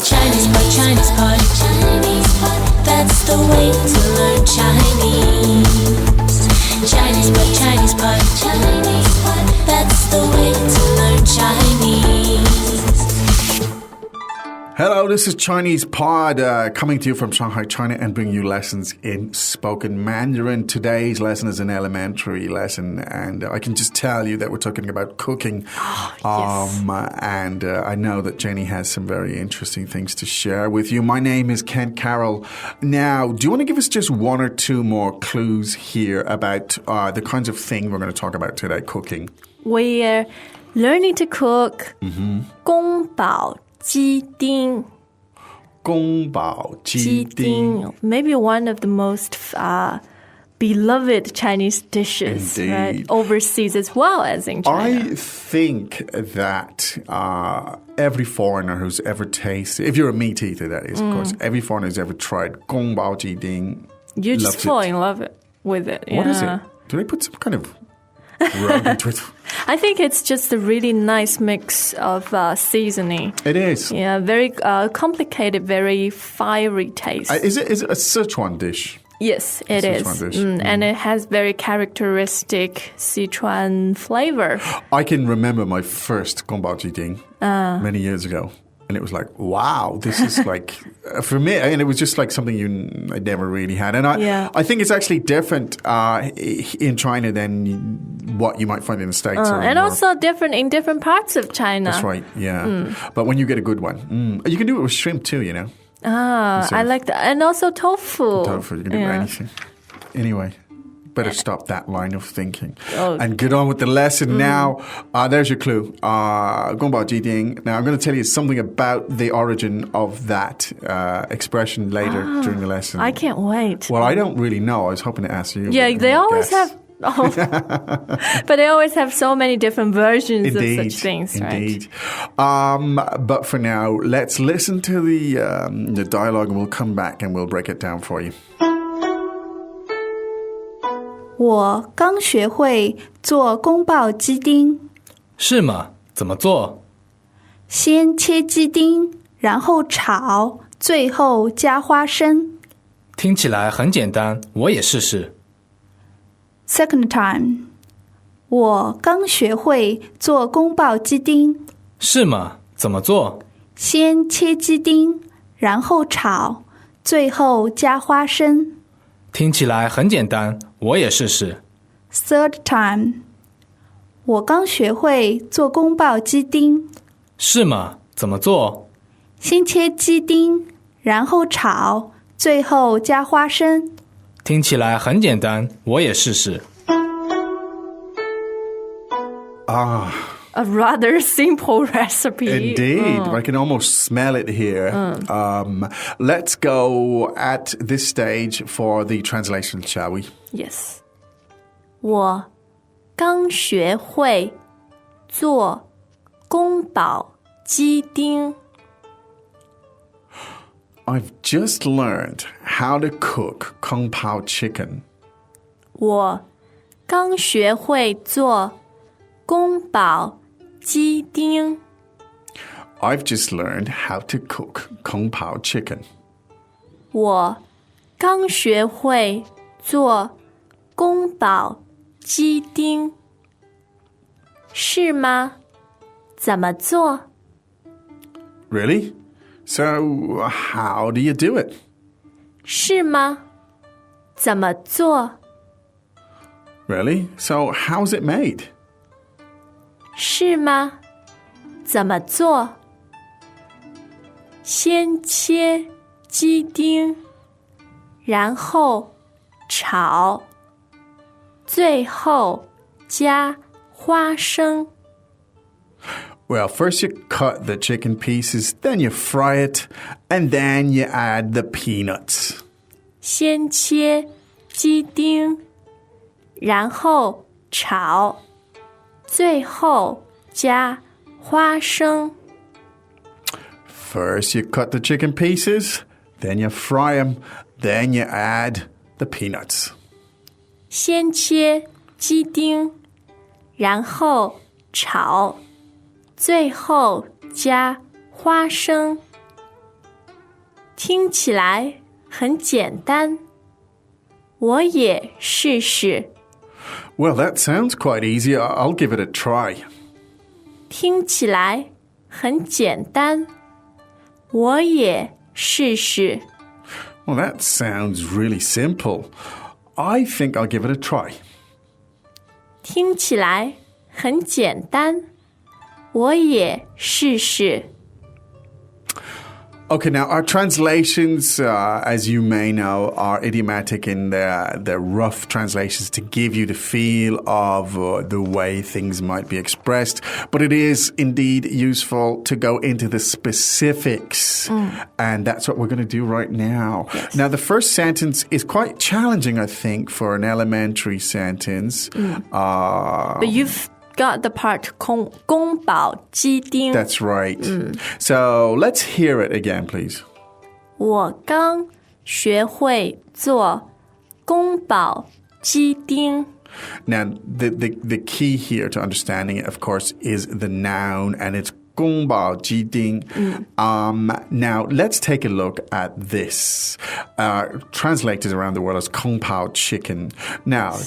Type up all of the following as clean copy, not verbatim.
Chinese pot, Chinese pot, Chinese pot. That's the way to learn Chinese. Chinese pot, Chinese pot, Chinese pot. That's the way to learn Chinese. Hello, this is Chinese Pod coming to you from Shanghai, China, and bringing you lessons in spoken Mandarin. Today's lesson is an elementary lesson, and I can just tell you that we're talking about cooking. Yes. And I know that Jenny has some very interesting things to share with you. My name is Kent Carroll. Now, do you want to give us just one or two more clues here about the kinds of thing we're going to talk about today, cooking? We're learning to cook 宫保鸡丁.宫保鸡丁. Maybe one of the most beloved Chinese dishes, Indeed. right? Overseas as well as in China. I think that every foreigner who's ever tasted, if you're a meat eater, that is, of course, every foreigner who's ever tried 宫保鸡丁 You just loves fall it. in love with it. What is yeah. it? Do they put some kind of rub into it? I think it's just a really nice mix of seasoning. It is. Yeah, very complicated, very fiery taste. Is it a Sichuan dish? Yes, it is. Sichuan dish. And it has very characteristic Sichuan flavor. I can remember my first 宫保鸡丁 many years ago. And it was like, wow, this is like, for me, and it was just like something I'd never really had. And I think it's actually different in China than what you might find in the States. Or And Europe. also different in different parts of China. That's right, yeah. But when you get a good one, you can do it with shrimp too, you know. So I like that. And also tofu. Tofu, you can do anything. Anyway, better stop that line of thinking. Oh. And get on with the lesson now. There's your clue. 宫保鸡丁. Now, I'm going to tell you something about the origin of that expression later during the lesson. I can't wait. Well, I don't really know. I was hoping to ask you. Yeah, they always guess. have... but they always have so many different versions Indeed, of such things, indeed. right? But for now, let's listen to the dialogue and we'll come back and we'll break it down for you. 我刚学会做宫保鸡丁，是吗？怎么做？先切鸡丁，然后炒，最后加花生。听起来很简单，我也试试。Second time， 我刚学会做宫保鸡丁，是吗？怎么做？先切鸡丁，然后炒，最后加花生。听起来很简单，我也试试。Third time， 我刚学会做宫保鸡丁，是吗？怎么做？先切鸡丁，然后炒，最后加花生。听起来很简单，我也试试。A rather simple recipe. Indeed. I can almost smell it here. Let's go at this stage for the translation, shall we? Yes. 我刚学会做宫保鸡丁。 I've just learned how to cook Kung Pao chicken. 我刚学会做宫保鸡丁。 I've just learned how to cook Kung Pao chicken. 我刚学会做宫保鸡丁。是吗？怎么做？ Really? So, how do you do it? 是吗？怎么做？ Really? So, how's it made? 是吗？怎么做？先切鸡丁，然后炒，最后加花生。 Well, first you cut the chicken pieces, then you fry it, and then you add the peanuts. 先切鸡丁，然后炒，最后加花生。 First you cut the chicken pieces, then you fry them, then you add the peanuts. 先切鸡丁，然后炒，最后加花生。听起来很简单，我也试试。Well, that sounds quite easy. I'll give it a try. 听起来很简单，我也试试。Well, that sounds really simple. I think I'll give it a try. 听起来很简单，我也试试。Okay, now our translations, as you may know, are idiomatic in their rough translations to give you the feel of the way things might be expressed. But it is indeed useful to go into the specifics. And that's what we're going to do right now. Yes. Now, the first sentence is quite challenging, I think, for an elementary sentence. But you've got the part 宫保鸡丁。 That's right. So let's hear it again, please. 我刚学会做宫保鸡丁。 Now, the key here to understanding it, of course, is the noun, and it's 宫保鸡丁. Now, let's take a look at this. Translated around the world as 宫保 chicken. Now,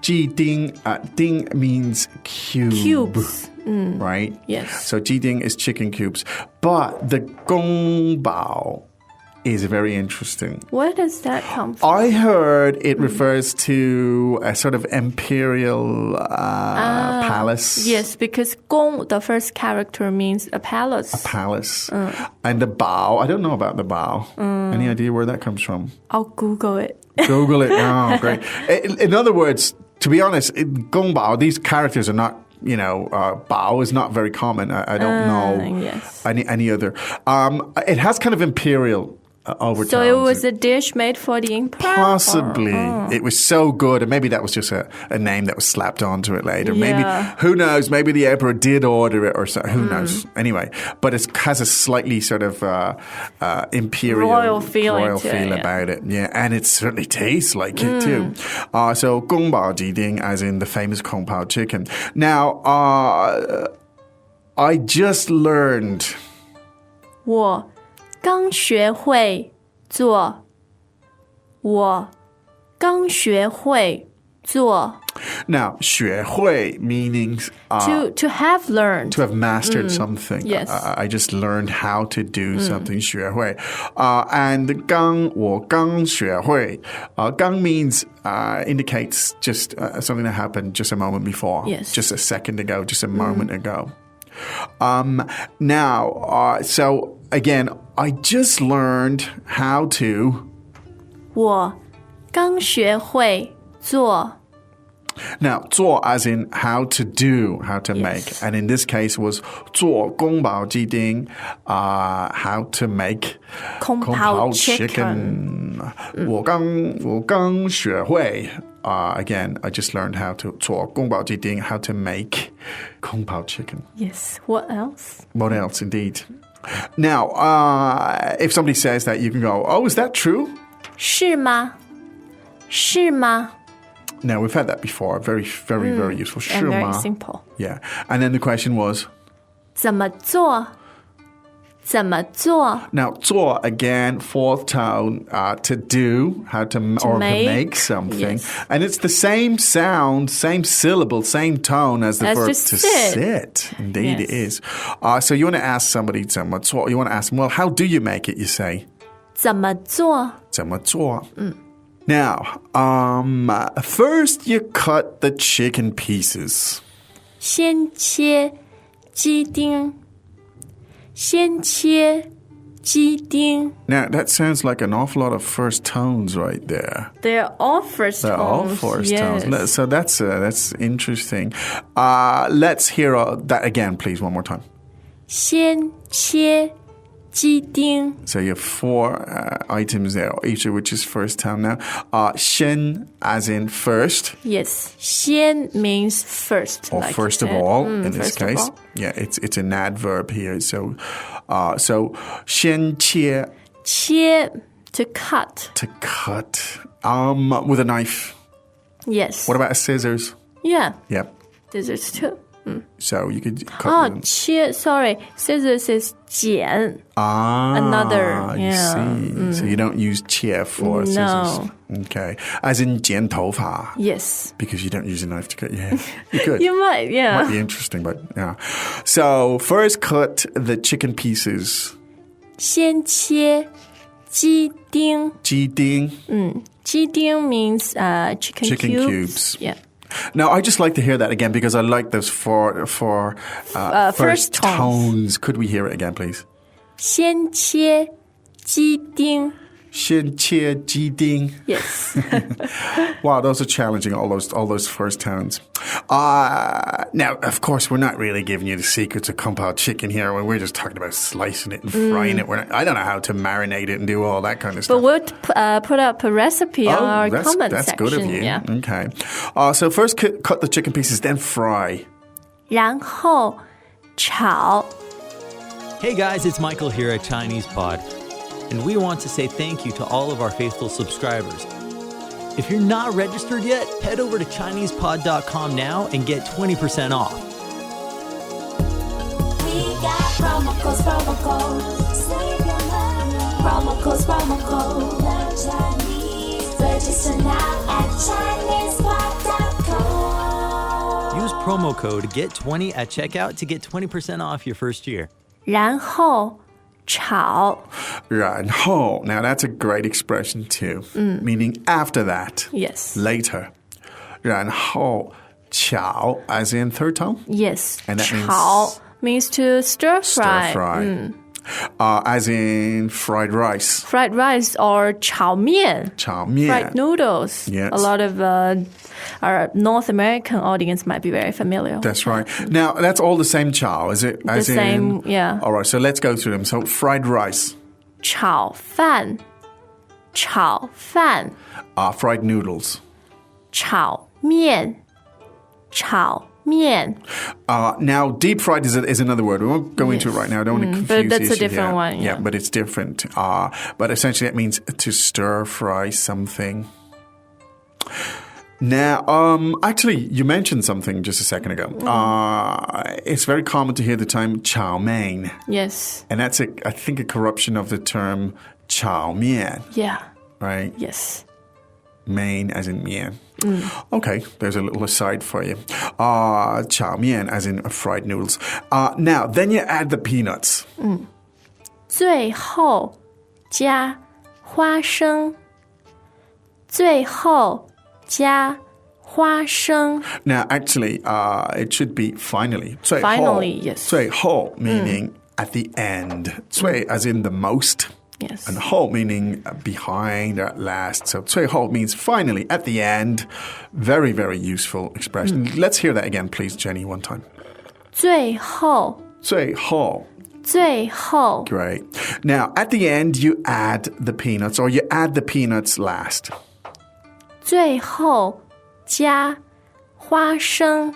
鸡丁, ding means cube. Cubes. Right? Yes. So 鸡丁 is chicken cubes. But the 宫保 is very interesting. Where does that come from? I heard it refers to a sort of imperial palace. Yes, because 宫, the first character, means a palace. Palace. And the bao, I don't know about the bao. Any idea where that comes from? I'll Google it. Google it. Oh, great. In other words, to be honest, Gongbao, these characters are not, bao is not very common. I don't know yes. any other. It has kind of imperial overtones. So it was a dish made for the emperor? Possibly. It was so good, and maybe that was just a name that was slapped onto it later. Maybe, who knows, maybe the emperor did order it or so, who knows. Anyway, but it has a slightly sort of imperial royal feel about it. Yeah, and it certainly tastes like it too. So, 宫保鸡丁, as in the famous Kung Pao chicken. Now, I just learned... 我刚学会做。我刚学会做。 Now, 学会 meaning to have learned. to have mastered something. Yes. I just learned how to do something. 学会 and 刚我刚学会 刚 means indicates just something that happened just a moment before. Yes. Just a second ago, just a moment ago. Now, so again, I just learned how to... 我刚学会做。 Now, 做 as in how to do, how to make. And in this case was 做宫保鸡丁, how to make 宫保 chicken. 我刚学会 again, I just learned how to 做宫保鸡丁, how to make 宫保 chicken. Yes. What else? What else, indeed? Now, if somebody says that, you can go, oh, is that true? 是吗？是吗？ Now, we've had that before. Very, very, very useful. And very 是吗? simple. Yeah. And then the question was... 怎么做？怎么做？ Now, 做 again, fourth tone, to do, how to or make. to make something. Yes. And it's the same sound, same syllable, same tone as the As verb to to sit. sit. Indeed, it Yes. is. So you want to ask somebody, 怎么做? You want to ask them, well, how do you make it? You say, 怎么做？怎么做? Now, first you cut the chicken pieces. 先切鸡丁。先切鸡丁。 Now, that sounds like an awful lot of first tones right there. They're all first They're all tones. first yes. tones. So that's interesting. Let's hear that again, please, one more time. 先切鸡丁。 So you have four items there, each of which is first tone now. 先 as in first. Yes. 先 means first. Or like first you of said. all, in this first of case. all. Yeah, it's an adverb here. So 先切 切 to cut. to cut with a knife. Yes. What about scissors? Yeah. Yep. Scissors too. So you could cut them. 切 sorry, scissors is 剪 another, you see. So you don't use 切 for scissors. No. Okay. As in 剪头发. Yes. Because you don't use a knife to cut your hair. You could. You might, yeah. Might be interesting, but yeah. So first cut the chicken pieces. 先切鸡丁 鸡丁. 鸡丁 means chicken cubes. Yeah. Now, I just like to hear that again because I like those for first tones. Could we hear it again, please? 先切鸡丁先切鸡丁. Yes. Wow, those are challenging, all those first tones. Now, of course, we're not really giving you the secrets of Kung Pao chicken here. We're just talking about slicing it and frying it. I don't know how to marinate it and do all that kind of stuff. But we'll put up a recipe on our comment that's section. good of you. Yeah. Okay. So first cut the chicken pieces, then fry. 然后炒 Hey guys, it's Michael here at Chinese Pod, and we want to say thank you to all of our faithful subscribers. If you're not registered yet, head over to ChinesePod.com now and get 20% off. We got promo codes. Save your money. Promo codes. Learn Chinese. Register now at ChinesePod.com. Use promo code GET20 at checkout to get 20% off your first year. 然后炒 然后. Now, that's a great expression too, meaning after that. Yes. Later. 然后炒, as in third tone? Yes. And that炒means to stir fry. Stir fry. As in fried rice. Fried rice or 炒面. 炒面. Fried noodles. Yes. A lot of our North American audience might be very familiar. That's right. Now, that's all the same chao, is it? The same, yeah. All right, so let's go through them. So, fried rice. 炒饭 Fried noodles. 炒面 Now, deep fried is another word. We won't go into it right now. I don't want to confuse but that's the a issue different here. one. Yeah, but it's different. But essentially, it means to stir fry something. Now, actually, you mentioned something just a second ago. It's very common to hear the term chow mein. Yes. And that's, I think, a corruption of the term chow mian, Yeah. right? Yes. Mein as in mian. Okay, there's a little aside for you. Chow mian as in fried noodles. Now, then you add the peanuts. 最后加花生最后加花生 Now, actually, it should be finally. 最后, Finally, yes. 最后 meaning at the end. 最 as in the most. Yes. And 后 meaning behind or at last. So 最后 means finally, at the end. Very, very useful expression. Let's hear that again, please, Jenny, one time. 最后最后. 最后 Great. Now, at the end, you add the peanuts, or you add the peanuts last. 最后加花生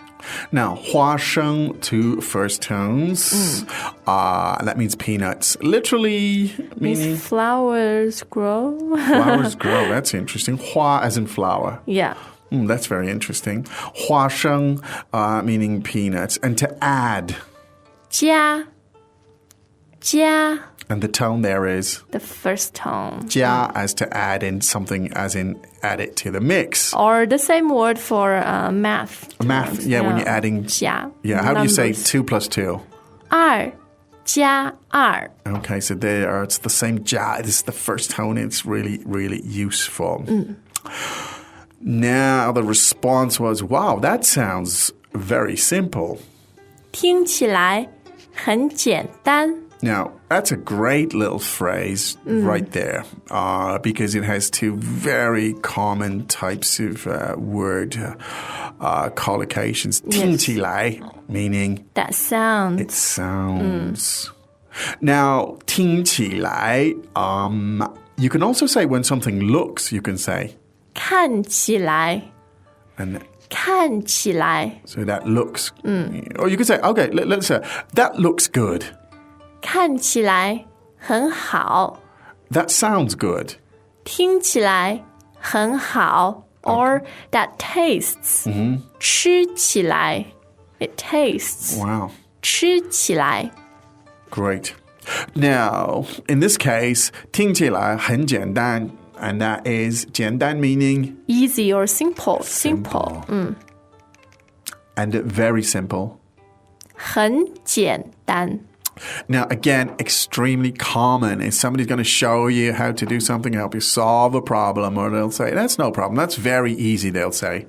Now, 花生, two first tones. That means peanuts. Literally meaning means flowers grow. flowers grow. That's interesting. 花 as in flower. Yeah. That's very interesting. 花生 meaning peanuts. And to add. 加 And the tone there is. the first tone. 加 as to add in something, as in add it to the mix. Or the same word for math. Math, terms. yeah, when you're adding. 加 Yeah, how do you say numbers. 2 plus 2? 2加2 Okay, so there it's the same ja. This is the first tone. It's really, really useful. Now the response was, wow, that sounds very simple. 听起来很简单 Now, that's a great little phrase right there because it has two very common types of word collocations. 听起来 meaning That sounds it sounds. Now, 听起来, you can also say when something looks, you can say. 看起来 And 看起来 so that looks. Or you could say, okay, let's say, that looks good. 看起来很好 That sounds good. 听起来很好 Or that tastes 吃起来 It tastes. Wow. 吃起来 Great. Now, in this case, 听起来很简单, and that is 简单 meaning easy or simple. Simple. and very simple. 很简单 Now, again, extremely common. If somebody's going to show you how to do something, help you solve a problem, or they'll say, that's no problem. That's very easy, they'll say.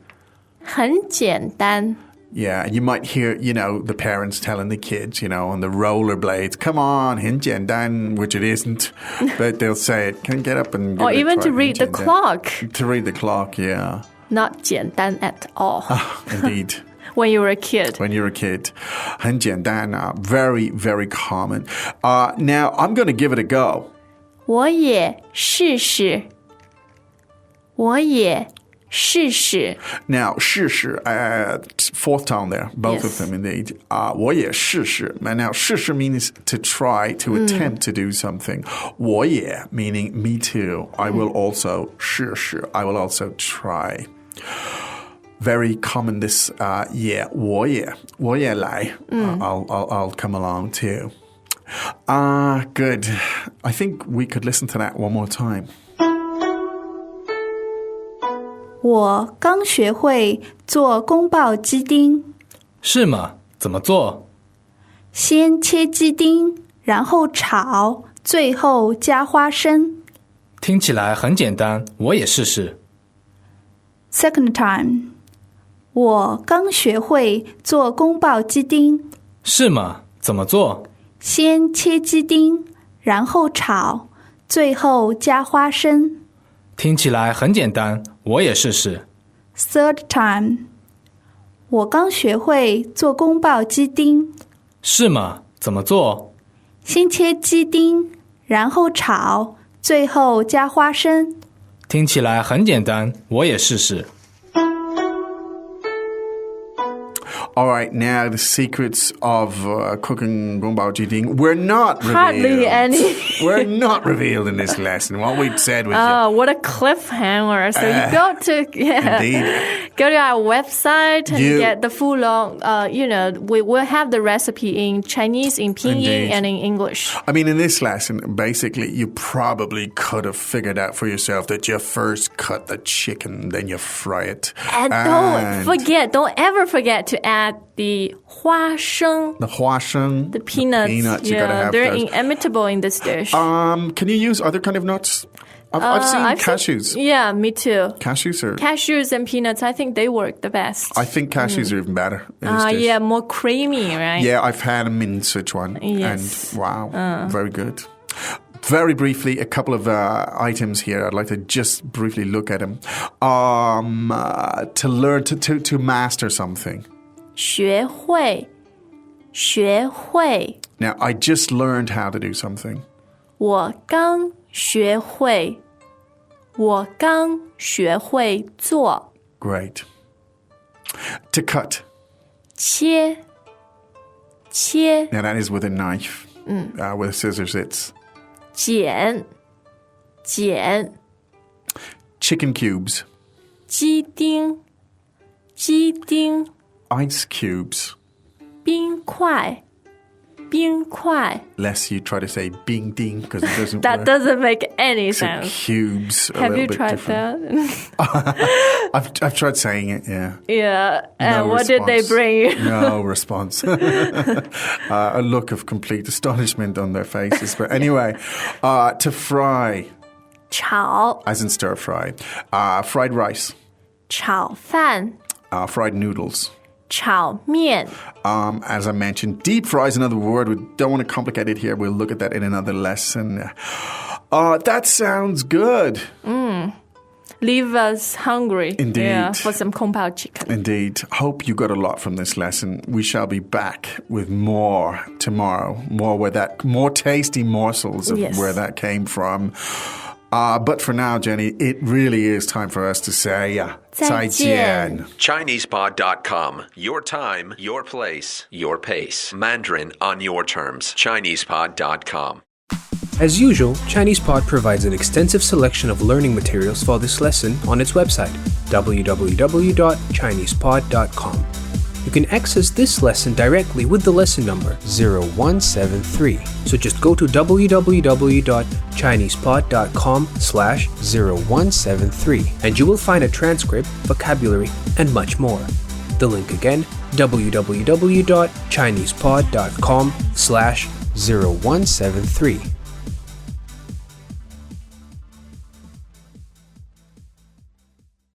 很简单 Yeah, you might hear, the parents telling the kids, on the rollerblades, come on, 很简单, which it isn't. But they'll say it. Can you get up and give Or it a even try? to read the 很简单. clock. To read the clock, yeah. Not 简单 at all. Indeed. When you were a kid. When you're a kid. 很简单, very, very common. Now, I'm going to give it a go. 我也试试 我也试试 Now, 试试, fourth tone there, both Yes. of them indeed. 我也试试. Now, 试试 means to try, to attempt to do something. 我也 meaning me too. I will also 试试. I will also try. Very common this, 我也来. I'll come along too. Good. I think we could listen to that one more time. 我刚学会做宫保鸡丁，是吗？怎么做？先切鸡丁，然后炒，最后加花生。听起来很简单，我也试试。Second time， 我刚学会做宫保鸡丁，是吗？怎么做？先切鸡丁，然后炒，最后加花生。听起来很简单，我也试试。Third time， 我刚学会做宫保鸡丁，是吗？怎么做？先切鸡丁，然后炒，最后加花生。听起来很简单，我也试试。All right, now the secrets of cooking Gumbao Jiding. We're not revealed. Hardly any. We're not revealed in this lesson. What we said was Oh, what a cliffhanger. So you go to indeed. go to our website and You- get the full long, we will have the recipe in Chinese, in Pinyin, Indeed. and in English. I mean, in this lesson, basically, you probably could have figured out for yourself that you first cut the chicken, then you fry it. And don't ever forget to add the 花生, the huasheng, the peanuts. you gotta have they're those. inimitable in this dish. Can you use other kind of nuts? I've seen I think- cashews. Yeah, me too. Cashews are... Cashews and peanuts, I think they work the best. I think cashews are even better in this dish. Yeah, more creamy, right? Yeah, I've had them in Sichuan. Yes. And wow, very good. Very briefly, a couple of items here. I'd like to just briefly look at them. To learn, to master something. 学会 Now, I just learned how to do something. 我刚学会做 Great. To cut. 切 Now, that is with a knife. With scissors, it's 剪 chicken cubes. 鸡丁 Ice cubes. 冰块 Lest you try to say bing ding because it doesn't That work. doesn't make any So sense. cubes. Have you tried that? I've tried saying it, yeah. Yeah. And No what did they response. bring you? No response. A look of complete astonishment on their faces. But anyway, to fry, 炒 as in stir fry, fried rice, 炒饭 fried noodles. 炒面 As I mentioned, deep fry is another word. We don't want to complicate it here. We'll look at that in another lesson. That sounds good. Leave us hungry. Indeed. Yeah, for some Kung Pao chicken. Indeed. Hope you got a lot from this lesson. We shall be back with more tomorrow. More tasty morsels of Yes. where that came from. But for now, Jenny, it really is time for us to say 再见. ChinesePod.com. Your time, your place, your pace. Mandarin on your terms. ChinesePod.com. As usual, ChinesePod provides an extensive selection of learning materials for this lesson on its website, www.chinesepod.com. You can access this lesson directly with the lesson number 0173. So just go to www.chinesepod.com/0173 and you will find a transcript, vocabulary, and much more. The link again, www.chinesepod.com/0173.